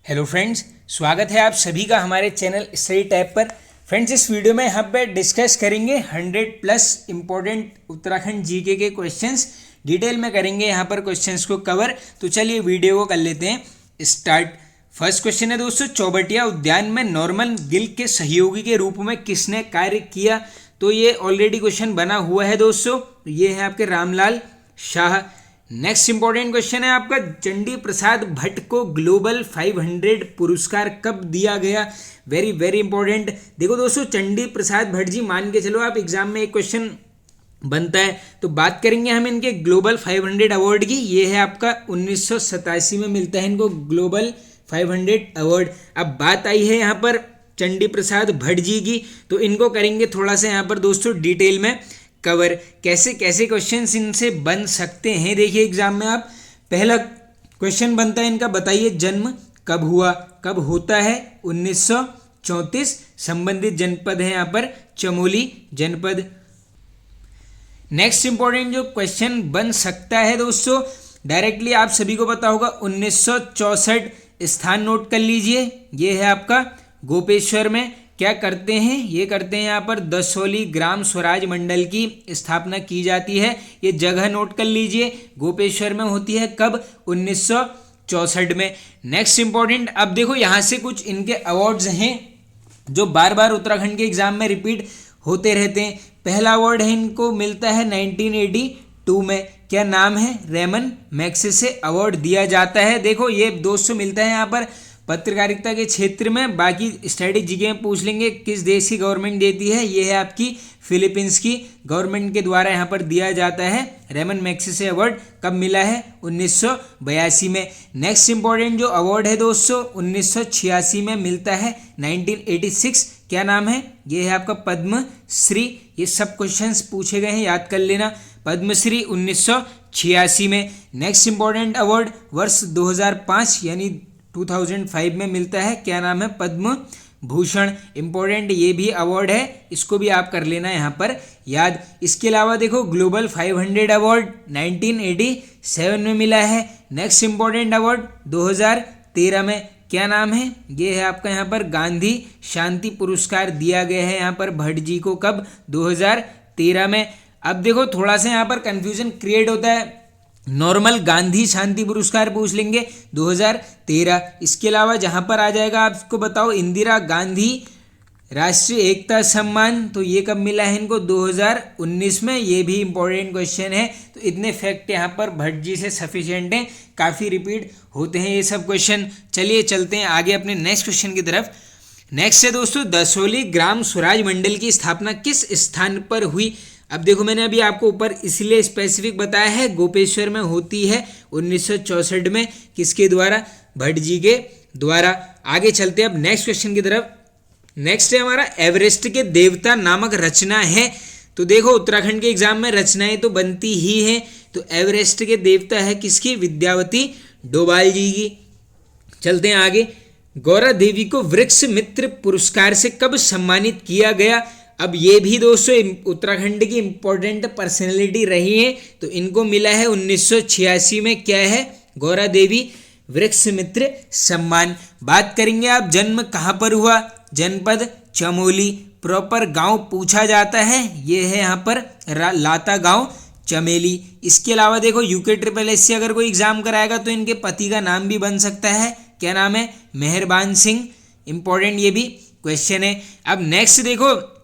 Hello friends, स्वागत है आप सभी का हमारे चैनल स्टडी टैब पर। फ्रेंड्स, इस वीडियो में यहाँ पे डिस्कस करेंगे 100+ इम्पोर्टेंट उत्तराखंड जीके के क्वेश्चंस। डिटेल में करेंगे यहाँ पर क्वेश्चंस को कवर। तो चलिए वीडियो को कर लेते हैं स्टार्ट। फर्स्ट क्वेश्चन है दोस्तों, चौबटिया उद्यान में नॉर्मन गिल के सहयोगी के रूप में किसने कार्य किया? तो ये ऑलरेडी क्वेश्चन बना हुआ है दोस्तों, ये है आपके Ramlal Shah. Next important question है आपका, चंडी प्रसाद भट्ट को ग्लोबल 500 पुरस्कार कब दिया गया? Very very important. देखो दोस्तों, चंडी प्रसाद भट्ट जी, मान के चलो आप एग्जाम में एक क्वेश्चन बनता है तो बात करेंगे हम इनके ग्लोबल 500 अवार्ड की। ये है आपका 1987 में मिलता है इनको ग्लोबल 500 अवार्ड। अब बात आई है यहाँ पर चंडी प्रसाद भट्ट जी की, तो इनको करेंगे थोड़ा सा यहाँ पर दोस्तों डिटेल में कवर। कैसे कैसे क्वेश्चंस इनसे बन सकते हैं, देखिए एग्जाम में आप। पहला क्वेश्चन बनता है इनका, बताइए जन्म कब हुआ, कब होता है? 1934। संबंधित जनपद है यहाँ पर चमोली जनपद। नेक्स्ट इंपॉर्टेंट जो क्वेश्चन बन सकता है दोस्तों, डायरेक्टली आप सभी को पता होगा 1964। स्थान नोट कर लीजिए, ये है आपका गोपेश्वर में। क्या करते हैं? ये करते हैं यहाँ पर दसोली ग्राम स्वराज मंडल की स्थापना की जाती है। ये जगह नोट कर लीजिए, गोपेश्वर में होती है। कब? 1964 में। नेक्स्ट इंपॉर्टेंट, अब देखो यहाँ से कुछ इनके अवार्ड्स हैं जो बार बार उत्तराखंड के एग्जाम में रिपीट होते रहते हैं। पहला अवार्ड है इनको मिलता है 1982 में। क्या नाम है? रेमन मैग्सेसे अवार्ड दिया जाता है। देखो ये दोस्तों मिलता है यहाँ पर पत्रकारिता के क्षेत्र में। बाकी स्टडी जीके में पूछ लेंगे किस देश की गवर्नमेंट देती है। ये है आपकी फिलीपींस की गवर्नमेंट के द्वारा यहाँ पर दिया जाता है रेमन मैग्सेसे अवार्ड। कब मिला है? 1982 में। नेक्स्ट इंपॉर्टेंट जो अवार्ड है दोस्तों 1986 में मिलता है 1986। क्या नाम है? ये है आपका पद्मश्री। ये सब क्वेश्चंस पूछे गए हैं, याद कर लेना। पद्मश्री 1986 में। नेक्स्ट इंपॉर्टेंट अवार्ड वर्ष 2005 यानी 2005 में मिलता है। क्या नाम है? पद्म भूषण। इंपॉर्टेंट ये भी अवार्ड है, इसको भी आप कर लेना यहाँ पर याद। इसके अलावा देखो ग्लोबल 500 अवार्ड 1987 में मिला है। नेक्स्ट इंपॉर्टेंट अवार्ड 2013 में। क्या नाम है? ये है आपका यहाँ पर गांधी शांति पुरस्कार दिया गया है यहाँ पर भट्ट जी को। कब? 2013 में। अब देखो थोड़ा सा यहाँ पर कंफ्यूजन क्रिएट होता है, नॉर्मल गांधी शांति पुरस्कार पूछ लेंगे 2013। इसके अलावा जहाँ पर आ जाएगा आपको बताओ इंदिरा गांधी राष्ट्रीय एकता सम्मान, तो ये कब मिला है इनको? 2019 में। ये भी इंपॉर्टेंट क्वेश्चन है। तो इतने फैक्ट यहाँ पर भट्ट जी से सफिशिएंट हैं, काफ़ी रिपीट होते हैं ये सब क्वेश्चन। चलिए चलते हैं आगे अपने नेक्स्ट क्वेश्चन की तरफ। नेक्स्ट है दोस्तों, दसोली ग्राम स्वराज मंडल की स्थापना किस स्थान पर हुई? अब देखो मैंने अभी आपको ऊपर इसलिए स्पेसिफिक बताया है, गोपेश्वर में होती है 1964 में। किसके द्वारा? भट्ट जी के द्वारा। आगे चलते हैं अब नेक्स्ट क्वेश्चन की तरफ। नेक्स्ट है हमारा, एवरेस्ट के देवता नामक रचना है। तो देखो उत्तराखंड के एग्जाम में रचनाएं तो बनती ही हैं, तो एवरेस्ट के देवता है किसकी? विद्यावती डोभाल जी की। चलते हैं आगे। गौरा देवी को वृक्ष मित्र पुरस्कार से कब सम्मानित किया गया? अब ये भी दोस्तों उत्तराखंड की इंपॉर्टेंट पर्सनैलिटी रही है, तो इनको मिला है 1986 में। क्या है? गौरा देवी वृक्ष मित्र सम्मान। बात करेंगे आप जन्म कहाँ पर हुआ? जनपद चमोली। प्रॉपर गांव पूछा जाता है, ये है यहाँ पर लाता गांव चमेली। इसके अलावा देखो UKSSC से अगर कोई एग्जाम कराएगा तो इनके पति का नाम भी बन सकता है। क्या नाम है? मेहरबान सिंह। इंपॉर्टेंट ये भी क्वेश्चन है। अब नेक्स्ट देखो,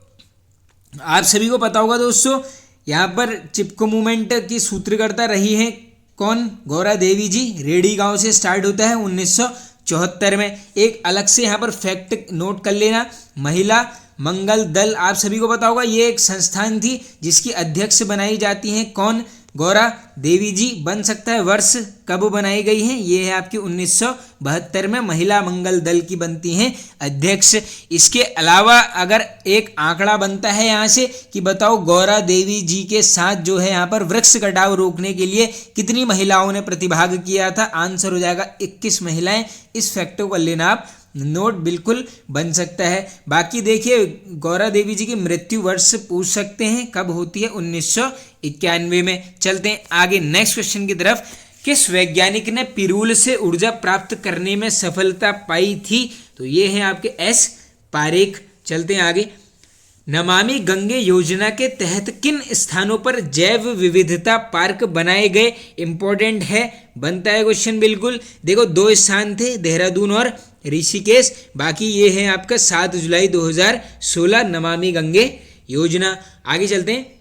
आप सभी को पता होगा दोस्तों, यहाँ पर चिपको मूवमेंट की सूत्रकर्ता रही हैं कौन? गौरा देवी जी। रेडी गांव से स्टार्ट होता है 1974 में। एक अलग से यहाँ पर फैक्ट नोट कर लेना, महिला मंगल दल, आप सभी को पता होगा ये एक संस्थान थी जिसकी अध्यक्ष बनाई जाती हैं कौन? गौरा देवी जी। बन सकता है वर्ष कब बनाई गई हैं? ये है आपकी 1972 में महिला मंगल दल की बनती हैं अध्यक्ष। इसके अलावा अगर एक आंकड़ा बनता है यहाँ से कि बताओ गौरा देवी जी के साथ जो है यहाँ पर वृक्ष कटाव रोकने के लिए कितनी महिलाओं ने प्रतिभाग किया था? आंसर हो जाएगा 21 महिलाएं। इस फैक्ट को कर लेना आप नोट, बिल्कुल बन सकता है। बाकी देखिए गौरा देवी जी की मृत्यु वर्ष पूछ सकते हैं, कब होती है? 1991 में। चलते हैं आगे नेक्स्ट क्वेश्चन की तरफ। किस वैज्ञानिक ने पिरूल से ऊर्जा प्राप्त करने में सफलता पाई थी? तो ये है आपके एस पारेख। चलते हैं आगे। नमामि गंगे योजना के तहत किन स्थानों पर जैव विविधता पार्क बनाए गए? इंपॉर्टेंट है, बनता है क्वेश्चन बिल्कुल। देखो 2 स्थान थे, देहरादून और ऋषिकेश। बाकी ये है आपका 7 जुलाई 2016 नमामि गंगे योजना। आगे चलते हैं।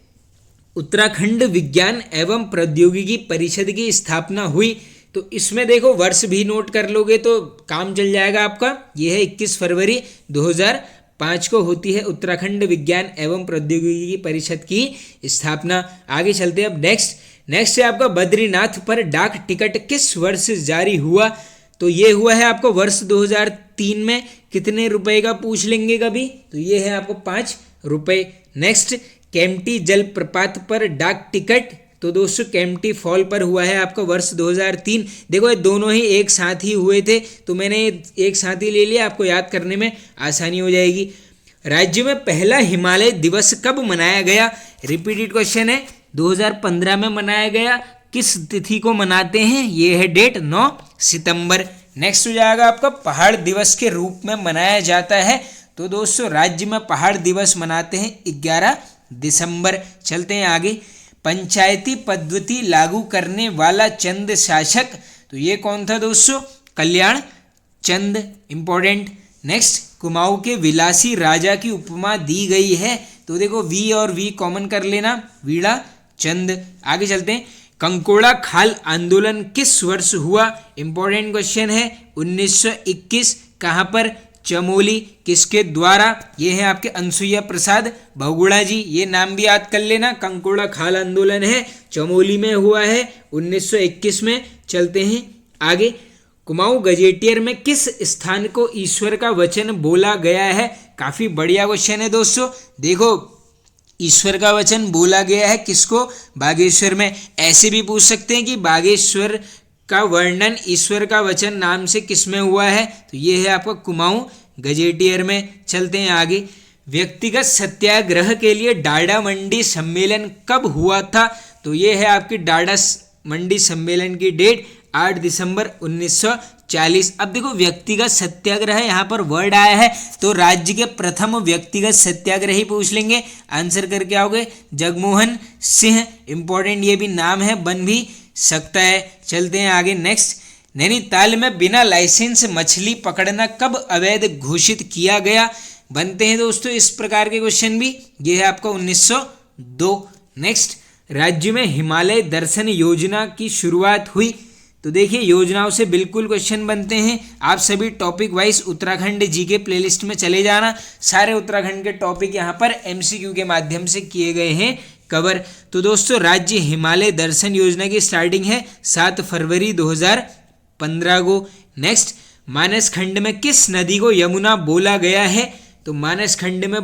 उत्तराखंड विज्ञान एवं प्रौद्योगिकी परिषद की स्थापना हुई, तो इसमें देखो वर्ष भी नोट कर लोगे तो काम चल जाएगा आपका। यह है 21 फरवरी 2005 को होती है उत्तराखंड विज्ञान एवं प्रौद्योगिकी परिषद की स्थापना। आगे चलते हैं अब नेक्स्ट है आपका बद्रीनाथ पर डाक टिकट किस वर्ष जारी हुआ? तो ये हुआ है आपको वर्ष 2003 में। कितने रुपए का पूछ लेंगे कभी, तो ये है आपको 5 रुपए। नेक्स्ट, केम्प्टी जलप्रपात पर डाक टिकट, तो दोस्तों केम्प्टी फॉल पर हुआ है आपका वर्ष 2003। देखो ये दोनों ही एक साथ ही हुए थे, तो मैंने एक साथ ही ले लिया, आपको याद करने में आसानी हो जाएगी। राज्य में पहला हिमालय दिवस कब मनाया गया? रिपीटेड क्वेश्चन है, 2015 में मनाया गया। किस तिथि को मनाते हैं? ये है डेट 9 सितंबर। नेक्स्ट हो जाएगा आपका पहाड़ दिवस के रूप में मनाया जाता है, तो दोस्तों राज्य में पहाड़ दिवस मनाते हैं 11 दिसंबर। चलते हैं आगे। पंचायती पद्धति लागू करने वाला चंद शासक, तो ये कौन था दोस्तों? कल्याण चंद। इंपॉर्टेंट। नेक्स्ट, कुमाऊं के विलासी राजा की उपमा दी गई है, तो देखो वी और वी कॉमन कर लेना, वीड़ा चंद। आगे चलते हैं। कंकोड़ा खाल आंदोलन किस वर्ष हुआ? इंपॉर्टेंट क्वेश्चन है, 1921। कहाँ पर? चमोली। किसके द्वारा? ये है आपके अनसुईया प्रसाद बहुगुणा जी, ये नाम भी याद कर लेना। कंकोड़ा खाल आंदोलन है चमोली में हुआ है 1921 में। चलते हैं आगे। कुमाऊं गजेटियर में किस स्थान को ईश्वर का वचन बोला गया है? काफी बढ़िया क्वेश्चन है दोस्तों। देखो ईश्वर का वचन बोला गया है किसको? बागेश्वर में। ऐसे भी पूछ सकते हैं कि बागेश्वर का वर्णन ईश्वर का वचन नाम से किस में हुआ है? तो ये है आपका कुमाऊं गजेटियर में। चलते हैं आगे। व्यक्तिगत सत्याग्रह के लिए डाडा मंडी सम्मेलन कब हुआ था? तो ये है आपकी डाडा मंडी सम्मेलन की डेट 8 दिसंबर 1940। अब देखो व्यक्तिगत सत्याग्रह यहाँ पर वर्ड आया है, तो राज्य के प्रथम व्यक्तिगत सत्याग्रही पूछ लेंगे। आंसर करके आओगे जगमोहन सिंह। इंपॉर्टेंट ये भी नाम है, बन भी सकता है। चलते हैं आगे। नेक्स्ट, नैनीताल में बिना लाइसेंस मछली पकड़ना कब अवैध घोषित किया गया? बनते हैं दोस्तों इस प्रकार के क्वेश्चन भी। ये है आपका 1902। नेक्स्ट, राज्य में हिमालय दर्शन योजना की शुरुआत हुई, तो देखिए योजनाओं से बिल्कुल क्वेश्चन बनते हैं। आप सभी topic wise Uttarakhand GK playlist में चले जाना, सारे उत्तराखंड के टॉपिक यहाँ पर एमसीक्यू के माध्यम से किए गए हैं कवर। तो दोस्तों राज्य हिमालय दर्शन योजना की स्टार्टिंग है 7 फरवरी 2015 को। नेक्स्ट, मानस खंड में किस नदी को यमुना बोला गया है? तो मानस खंड में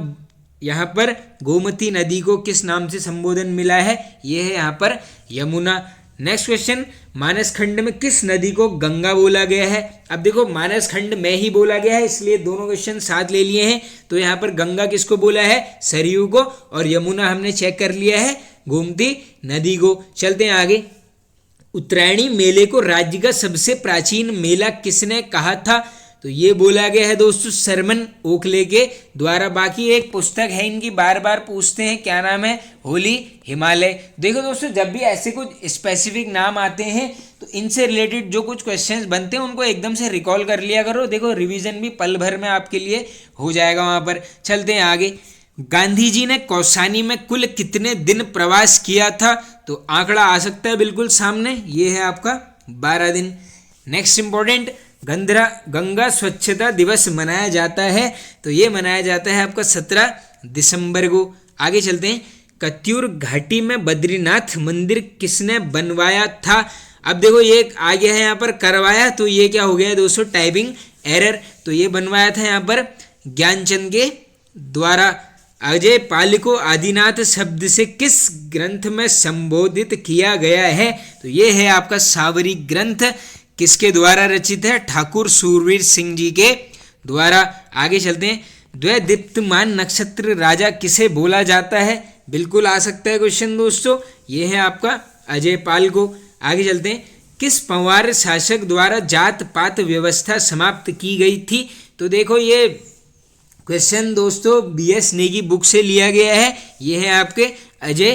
यहाँ पर गोमती नदी को किस नाम से संबोधन मिला है? ये है यहाँ पर यमुना। नेक्स्ट क्वेश्चन, मानस खंड में किस नदी को गंगा बोला गया है? अब देखो मानस खंड में ही बोला गया है, इसलिए दोनों क्वेश्चन साथ ले लिए हैं। तो यहाँ पर गंगा किसको बोला है? सरयू को, और यमुना हमने चेक कर लिया है गोमती नदी को। चलते हैं आगे। उत्तरायणी मेले को राज्य का सबसे प्राचीन मेला किसने कहा था? तो ये बोला गया है दोस्तों सरमन ओखले के द्वारा। बाकी एक पुस्तक है इनकी, बार बार पूछते हैं, क्या नाम है? होली हिमालय। देखो दोस्तों जब भी ऐसे कुछ स्पेसिफिक नाम आते हैं तो इनसे रिलेटेड जो कुछ क्वेश्चंस बनते हैं उनको एकदम से रिकॉल कर लिया करो। देखो रिवीजन भी पल भर में आपके लिए हो जाएगा वहाँ पर। चलते हैं आगे। गांधी जी ने कौसानी में कुल कितने दिन प्रवास किया था? तो आंकड़ा आ सकता है बिल्कुल सामने, ये है आपका 12 दिन। नेक्स्ट इंपॉर्टेंट, गंगा स्वच्छता दिवस मनाया जाता है, तो ये मनाया जाता है आपका 17 दिसंबर को। आगे चलते हैं। कत्यूर घाटी में बद्रीनाथ मंदिर किसने बनवाया था? अब देखो ये आ गया है यहाँ पर करवाया, तो ये क्या हो गया दोस्तों? Typing error. तो ये बनवाया था यहाँ पर ज्ञानचंद के द्वारा। अजय पाल को आदिनाथ शब्द से किस ग्रंथ में संबोधित किया गया है? तो ये है आपका सावरी ग्रंथ। किसके द्वारा रचित है? ठाकुर सूरवीर सिंह जी के द्वारा। आगे चलते हैं। द्वैदीप्तमान नक्षत्र राजा किसे बोला जाता है? बिल्कुल आ सकता है क्वेश्चन दोस्तों, ये है आपका अजय पाल को। आगे चलते हैं। किस पंवार शासक द्वारा जात पात व्यवस्था समाप्त की गई थी? तो देखो ये क्वेश्चन दोस्तों BS नेगी बुक से लिया गया है। ये है आपके अजय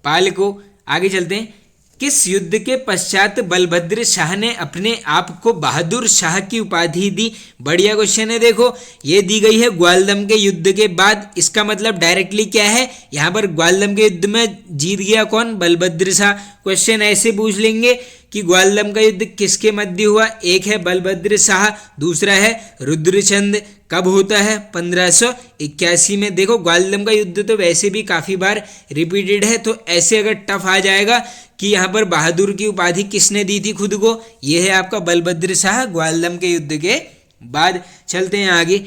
पाल को। आगे चलते हैं। किस युद्ध के पश्चात बलभद्र शाह ने अपने आप को बहादुर शाह की उपाधि दी? बढ़िया क्वेश्चन है। देखो ये दी गई है ग्वालदम के युद्ध के बाद। इसका मतलब डायरेक्टली क्या है, यहाँ पर ग्वालदम के युद्ध में जीत गया कौन? बलभद्र शाह। क्वेश्चन ऐसे पूछ लेंगे कि ग्वालदम का युद्ध किसके मध्य हुआ? एक है बलभद्र शाह, दूसरा है रुद्रचंद। कब होता है? 1581 में। देखो ग्वालदम का युद्ध तो वैसे भी काफ़ी बार रिपीटेड है, तो ऐसे अगर टफ आ जाएगा कि यहाँ पर बहादुर की उपाधि किसने दी थी खुद को, ये है आपका बलभद्र शाह ग्वालदम के युद्ध के बाद। चलते हैं आगे।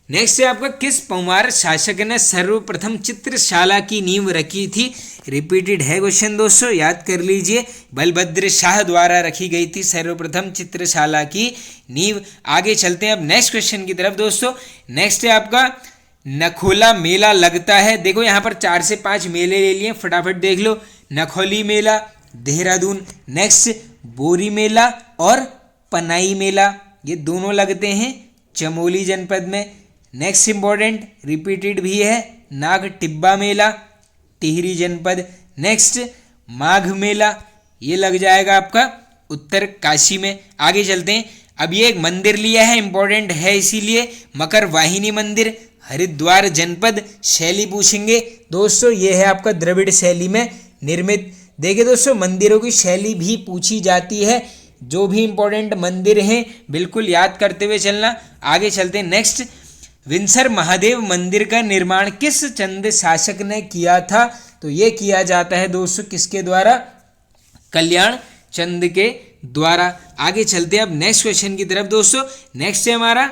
नेक्स्ट है आपका किस पंवार शासक ने सर्वप्रथम चित्रशाला की नींव रखी थी? रिपीटेड है क्वेश्चन दोस्तों, याद कर लीजिए। बलभद्र शाह द्वारा रखी गई थी सर्वप्रथम चित्रशाला की नींव। आगे चलते हैं अब नेक्स्ट क्वेश्चन की तरफ दोस्तों। नेक्स्ट है आपका नखोला मेला लगता है। देखो यहाँ पर 4 से 5 मेले ले लिए, फटाफट देख लो। नखोली मेला देहरादून, नेक्स्ट बोरी मेला और पनाई मेला, ये दोनों लगते हैं चमोली जनपद में। नेक्स्ट इंपॉर्टेंट रिपीटेड भी है नाग टिब्बा मेला टिहरी जनपद। नेक्स्ट माघ मेला, ये लग जाएगा आपका उत्तर काशी में। आगे चलते हैं। अब ये एक मंदिर लिया है, इंपॉर्टेंट है इसीलिए, मकर वाहिनी मंदिर हरिद्वार जनपद। शैली पूछेंगे दोस्तों, ये है आपका द्रविड़ शैली में निर्मित। देखिए दोस्तों मंदिरों की शैली भी पूछी जाती है, जो भी इंपॉर्टेंट मंदिर हैं बिल्कुल याद करते हुए चलना। आगे चलते हैं नेक्स्ट। विंसर महादेव मंदिर का निर्माण किस चंद शासक ने किया था? तो ये किया जाता है दोस्तों किसके द्वारा? कल्याण चंद के द्वारा। आगे चलते हैं अब नेक्स्ट क्वेश्चन की तरफ दोस्तों। नेक्स्ट है हमारा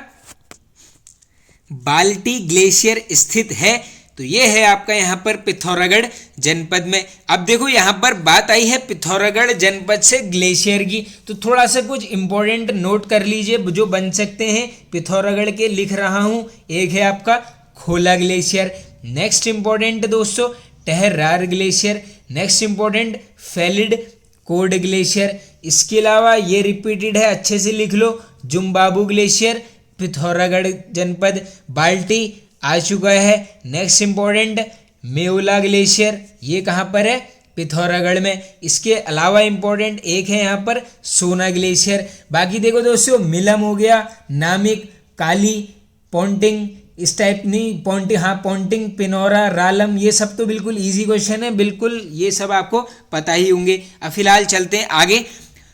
बाल्टी ग्लेशियर स्थित है, तो ये है आपका यहाँ पर पिथौरागढ़ जनपद में। अब देखो यहाँ पर बात आई है पिथौरागढ़ जनपद से ग्लेशियर की, तो थोड़ा सा कुछ इंपॉर्टेंट नोट कर लीजिए जो बन सकते हैं। पिथौरागढ़ के लिख रहा हूँ। एक है आपका खोला ग्लेशियर, नेक्स्ट इंपॉर्टेंट दोस्तों टहरार ग्लेशियर, नेक्स्ट इंपॉर्टेंट फैलिड कोड ग्लेशियर। इसके अलावा ये रिपीटेड है, अच्छे से लिख लो, जुम्बाबू ग्लेशियर पिथौरागढ़ जनपद। बाल्टी आ चुका है। नेक्स्ट इंपॉर्टेंट मेउला ग्लेशियर, ये कहाँ पर है? पिथौरागढ़ में। इसके अलावा इंपॉर्टेंट एक है यहाँ पर सोना ग्लेशियर। बाकी देखो दोस्तों मिलम हो गया, नामिक, काली, पोंटिंग, इस टाइप नहीं, पोंटिंग, हाँ पोंटिंग, पिनौरा, रालम, ये सब तो बिल्कुल इजी क्वेश्चन है, बिल्कुल ये सब आपको पता ही होंगे। अब फिलहाल चलते हैं आगे।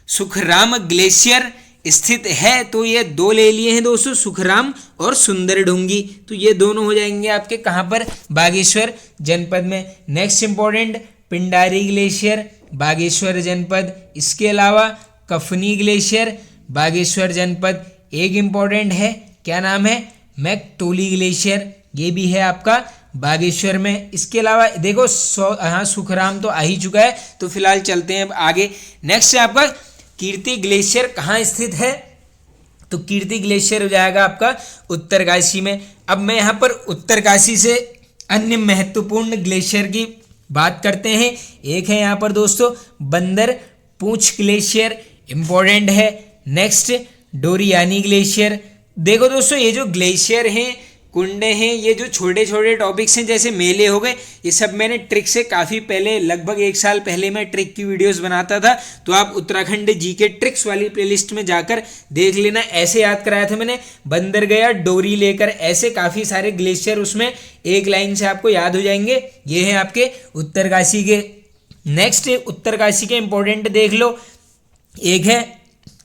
सुखराम ग्लेशियर स्थित है, तो ये दो ले लिए हैं दोस्तों, सुखराम और सुंदर ढूंगी, तो ये दोनों हो जाएंगे आपके कहाँ पर? बागेश्वर जनपद में। Next important Pindari glacier Bageshwar जनपद। इसके अलावा कफनी ग्लेशियर बागेश्वर जनपद। एक इंपॉर्टेंट है, क्या नाम है? मैकटोली ग्लेशियर, ये भी है आपका बागेश्वर में। इसके अलावा देखो हाँ सुखराम तो आ ही चुका है, तो फिलहाल चलते हैं अब आगे। नेक्स्ट है आपका कीर्ति ग्लेशियर कहाँ स्थित है? तो कीर्ति ग्लेशियर हो जाएगा आपका उत्तरकाशी में। अब मैं यहाँ पर उत्तरकाशी से अन्य महत्वपूर्ण ग्लेशियर की बात करते हैं। एक है यहाँ पर दोस्तों बंदर पूंछ ग्लेशियर, इंपॉर्टेंट है। Next Dokriani glacier. देखो दोस्तों ये जो ग्लेशियर हैं, कुंडे हैं, ये जो छोटे छोटे टॉपिक्स हैं जैसे मेले हो गए, ये सब मैंने ट्रिक से काफ़ी पहले, लगभग 1 साल पहले मैं ट्रिक की वीडियोस बनाता था, तो आप उत्तराखंड जीके ट्रिक्स वाली प्लेलिस्ट में जाकर देख लेना। ऐसे याद कराया था मैंने, बंदर गया डोरी लेकर, ऐसे काफ़ी सारे ग्लेशियर उसमें एक लाइन से आपको याद हो जाएंगे। ये हैं आपके उत्तरकाशी के। नेक्स्ट उत्तरकाशी के इंपॉर्टेंट देख लो, एक है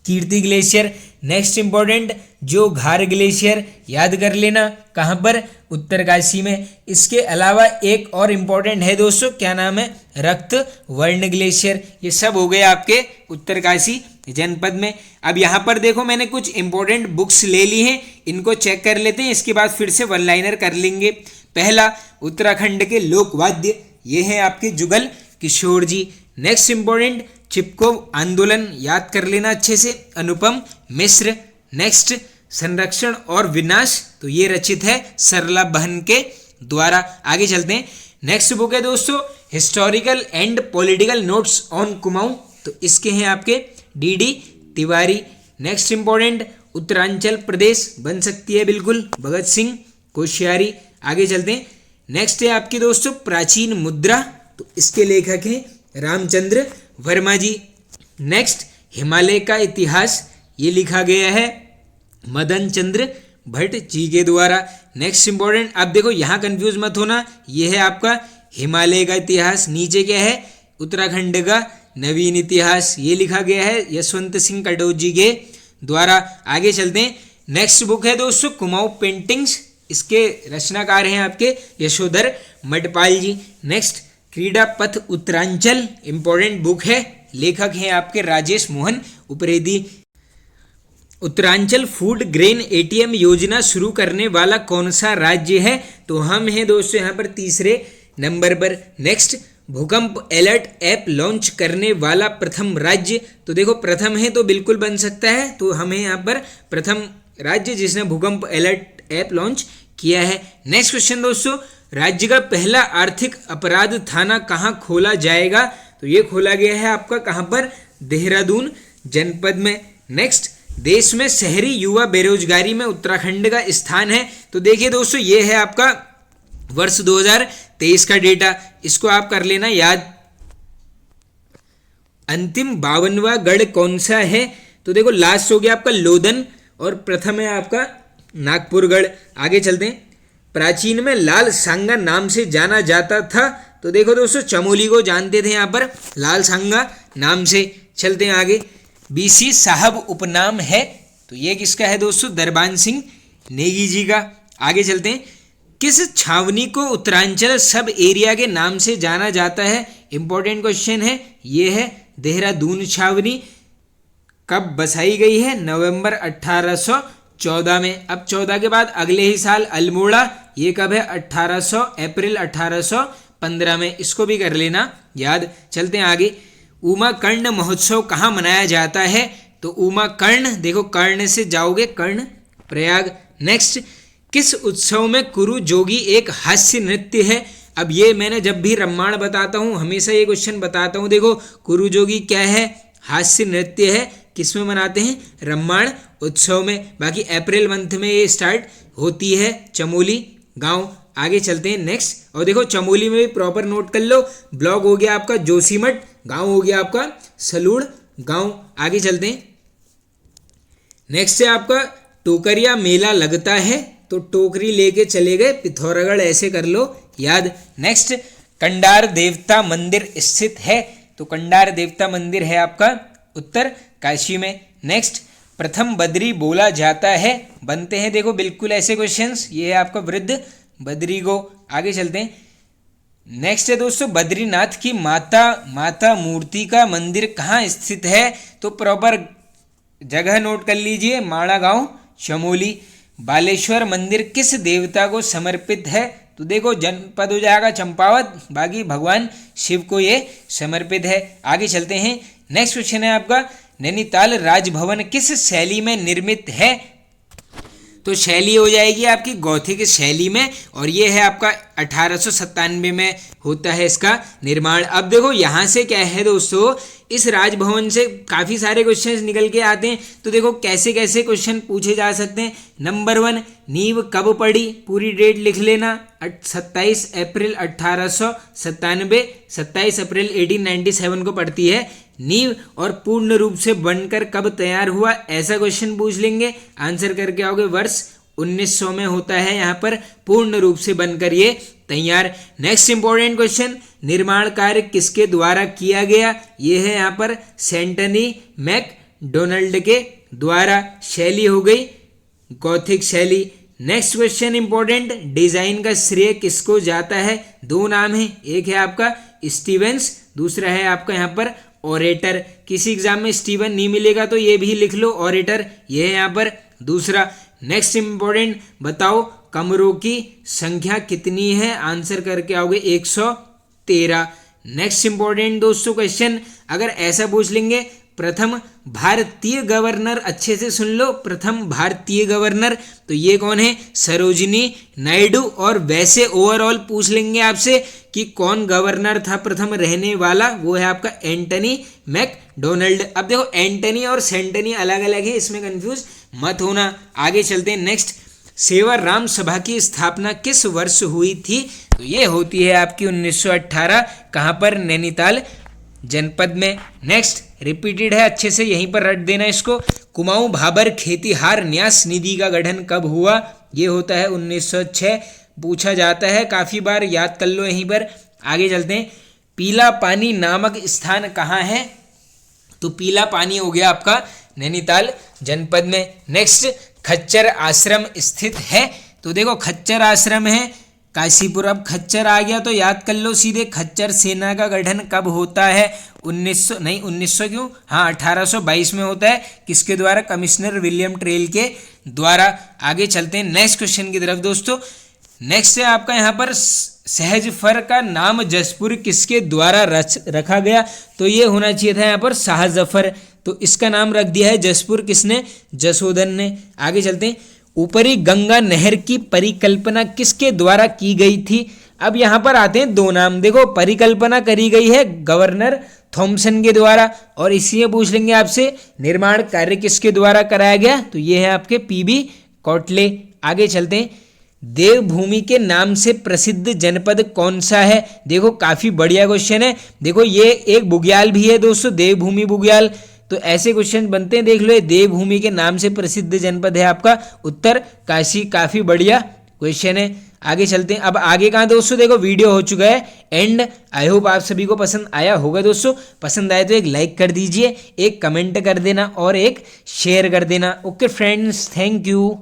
कीर्ति ग्लेशियर। नेक्स्ट इंपॉर्टेंट जो घार ग्लेशियर, याद कर लेना, कहाँ पर? उत्तरकाशी में। इसके अलावा एक और इम्पॉर्टेंट है दोस्तों, क्या नाम है? रक्त वर्ण ग्लेशियर। ये सब हो गए आपके उत्तरकाशी जनपद में। अब यहाँ पर देखो मैंने कुछ इंपॉर्टेंट बुक्स ले ली हैं, इनको चेक कर लेते हैं, इसके बाद फिर से वन लाइनर कर लेंगे। पहला उत्तराखंड के लोकवाद्य, ये है आपके जुगल किशोर जी। नेक्स्ट इंपॉर्टेंट चिपको आंदोलन, याद कर लेना अच्छे से, अनुपम मिश्र। नेक्स्ट संरक्षण और विनाश, तो ये रचित है सरला बहन के द्वारा। आगे चलते हैं। नेक्स्ट बुक है दोस्तों historical and political notes on Kumaon, तो इसके हैं आपके D Tiwari. Next important Uttaranchal प्रदेश बन सकती है बिल्कुल, भगत सिंह कोश्यारी। आगे चलते हैं। नेक्स्ट है आपके दोस्तों प्राचीन मुद्रा, तो इसके लेखक हैं रामचंद्र वर्मा जी। नेक्स्ट हिमालय का इतिहास, ये लिखा गया है मदन चंद्र भट्ट जी के द्वारा। नेक्स्ट इंपॉर्टेंट, आप देखो यहाँ कंफ्यूज मत होना, ये है आपका हिमालय का इतिहास। नीचे क्या है, उत्तराखंड का नवीन इतिहास, ये लिखा गया है यशवंत सिंह कटोच जी के द्वारा। आगे चलते हैं। नेक्स्ट बुक है दोस्तों कुमाऊं पेंटिंग्स, इसके रचनाकार हैं आपके यशोधर मटपाल जी। नेक्स्ट क्रीड़ा पथ उत्तरांचल, इंपॉर्टेंट बुक है, लेखक हैं आपके Rajesh Mohan Upreti. Uttaranchal food grain ATM योजना शुरू करने वाला कौन सा राज्य है, तो हम हैं दोस्तों यहाँ पर तीसरे नंबर पर। नेक्स्ट भूकंप अलर्ट ऐप लॉन्च करने वाला प्रथम राज्य, तो देखो प्रथम है तो बिल्कुल बन सकता है, तो हमें यहाँ पर प्रथम राज्य जिसने भूकंप अलर्ट ऐप लॉन्च किया है। नेक्स्ट क्वेश्चन दोस्तों, राज्य का पहला आर्थिक अपराध थाना कहाँ खोला जाएगा, तो ये खोला गया है आपका कहाँ पर, देहरादून जनपद में। नेक्स्ट देश में शहरी युवा बेरोजगारी में उत्तराखंड का स्थान है, तो देखिए दोस्तों ये है आपका वर्ष 2023 का डेटा, इसको आप कर लेना याद। अंतिम 52वां गढ़ कौन सा है, तो देखो लास्ट हो गया आपका लोधन और प्रथम है आपका नागपुरगढ़। आगे चलते हैं। प्राचीन में लाल सांगा नाम से जाना जाता था, तो देखो दोस्तों चमोली को जानते थे यहाँ पर लाल सांगा नाम से। चलते हैं आगे। बीसी साहब उपनाम है, तो ये किसका है दोस्तों, दरबान सिंह नेगी जी का। आगे चलते हैं। किस छावनी को उत्तरांचल सब एरिया के नाम से जाना जाता है, इंपॉर्टेंट क्वेश्चन है, ये है देहरादून छावनी। कब बसाई गई है, नवंबर 1814 में। अब 14 के बाद अगले ही साल अल्मोड़ा, ये कब है, अप्रैल 1815 में, इसको भी कर लेना याद। चलते हैं आगे। उमा कर्ण महोत्सव कहाँ मनाया जाता है, तो उमा कर्ण, देखो कर्ण से जाओगे कर्ण प्रयाग। नेक्स्ट किस उत्सव में कुरु जोगी एक हास्य नृत्य है, अब ये मैंने जब भी रामायण बताता हूँ हमेशा ये क्वेश्चन बताता हूँ। देखो कुरु जोगी क्या है, हास्य नृत्य है, किसमें मनाते हैं, रामायण उत्सव में। बाकी अप्रैल मंथ में ये स्टार्ट होती है, चमोली गांव। आगे चलते हैं नेक्स्ट। और देखो चमोली में भी प्रॉपर नोट कर लो, ब्लॉक हो गया आपका जोशीमठ, गांव हो गया आपका सलूड़ गांव। आगे चलते हैं। नेक्स्ट है आपका टोकरिया मेला लगता है, तो टोकरी लेके चले गए पिथौरागढ़, ऐसे कर लो याद। नेक्स्ट कंडार देवता मंदिर स्थित है, तो कंडार देवता मंदिर है आपका उत्तर काशी में। नेक्स्ट प्रथम बद्री बोला जाता है, बनते हैं देखो बिल्कुल ऐसे क्वेश्चंस, ये है आपका वृद्ध बद्री को। आगे चलते हैं। नेक्स्ट है दोस्तों बद्रीनाथ की माता मूर्ति का मंदिर कहाँ स्थित है, तो प्रॉपर जगह नोट कर लीजिए, माड़ा गांव चमोली। बालेश्वर मंदिर किस देवता को समर्पित है, तो देखो जनपद हो जाएगा चंपावत, बाकी भगवान शिव को ये समर्पित है। आगे चलते हैं। नेक्स्ट क्वेश्चन है आपका नैनीताल राजभवन किस शैली में निर्मित है, तो शैली हो जाएगी आपकी गौथिक शैली में, और ये है आपका 1897 में होता है इसका निर्माण। अब देखो यहाँ से क्या है दोस्तों, इस राजभवन से काफ़ी सारे क्वेश्चंस निकल के आते हैं, तो देखो कैसे कैसे क्वेश्चन पूछे जा सकते हैं। नंबर 1, नींव कब पड़ी, पूरी डेट लिख लेना, 27 अप्रैल 1897, 27 अप्रैल 1897 को पड़ती है नींव। और पूर्ण रूप से बनकर कब तैयार हुआ, ऐसा क्वेश्चन पूछ लेंगे, आंसर करके आओगे वर्ष 1900 में होता है यहाँ पर पूर्ण रूप से बनकर ये तैयार। नेक्स्ट इंपॉर्टेंट क्वेश्चन, निर्माण कार्य किसके द्वारा किया गया, ये है यहाँ पर सेंटनी मैकडोनाल्ड के द्वारा। शैली हो गई गॉथिक शैली। नेक्स्ट क्वेश्चन इंपॉर्टेंट, डिजाइन का श्रेय किसको जाता है, दो नाम है, एक है आपका स्टीवेंस, दूसरा है आपका यहाँ पर ओरेटर। किसी एग्जाम में स्टीवन नहीं मिलेगा तो ये भी लिख लो ओरेटर, ये है यहाँ पर दूसरा। नेक्स्ट इंपॉर्टेंट, बताओ कमरों की संख्या कितनी है, आंसर करके आओगे 113। नेक्स्ट इंपॉर्टेंट दोस्तों क्वेश्चन, अगर ऐसा पूछ लेंगे प्रथम भारतीय गवर्नर, अच्छे से सुन लो, प्रथम भारतीय गवर्नर, तो ये कौन है? सरोजिनी नायडू। और वैसे ओवरऑल पूछ लेंगे आपसे कि कौन गवर्नर था प्रथम रहने वाला, वो है आपका एंटनी मैकडोनल्ड। अब देखो एंटनी और सेंटनी अलग अलग है, इसमें कंफ्यूज मत होना। आगे चलते हैं नेक्स्ट। सेवाराम सभा की स्थापना किस वर्ष हुई थी? तो ये होती है आपकी 1918। कहाँ पर? नैनीताल जनपद में। नेक्स्ट रिपीटेड है, अच्छे से यहीं पर रट देना इसको। कुमाऊं भाबर खेतिहार न्यास निधि का गठन कब हुआ? ये होता है 1906। पूछा जाता है काफ़ी बार, याद कर लो यहीं पर। आगे चलते हैं। पीला पानी नामक स्थान कहाँ है? तो पीला पानी हो गया आपका नैनीताल जनपद में। नेक्स्ट, खच्चर आश्रम स्थित है? तो देखो खच्चर आश्रम है काशीपुर। अब खच्चर आ गया तो याद कर लो सीधे, खच्चर सेना का गठन कब होता है? 1900 क्यों, हाँ 1822 में होता है। किसके द्वारा? कमिश्नर विलियम ट्रेल के द्वारा। आगे चलते हैं नेक्स्ट क्वेश्चन की तरफ दोस्तों। नेक्स्ट है आपका यहाँ पर सहजफर का नाम जसपुर किसके द्वारा रखा गया? तो ये होना चाहिए था यहाँ पर शाहजफर, तो इसका नाम रख दिया है जसपुर, किसने? जसोधन ने। आगे चलते हैं। ऊपरी गंगा नहर की परिकल्पना किसके द्वारा की गई थी? अब यहाँ पर आते हैं दो नाम। देखो परिकल्पना करी गई है गवर्नर थॉमसन के द्वारा, और इसी में पूछ लेंगे आपसे निर्माण कार्य किसके द्वारा कराया गया? तो ये है आपके पीबी कोटले। आगे चलते हैं। देवभूमि के नाम से प्रसिद्ध जनपद कौन सा है? देखो काफी बढ़िया क्वेश्चन है। देखो ये एक बुग्याल भी है दोस्तों, देवभूमि बुग्याल, तो ऐसे क्वेश्चन बनते हैं। देख लो, ये देवभूमि के नाम से प्रसिद्ध जनपद है आपका उत्तर काशी। काफी बढ़िया क्वेश्चन है। आगे चलते हैं। अब आगे कहाँ दोस्तों? देखो वीडियो हो चुका है एंड। आई होप आप सभी को पसंद आया होगा दोस्तों। पसंद आए तो एक लाइक कर दीजिए, एक कमेंट कर देना और एक शेयर कर देना। Okay friends, thank you.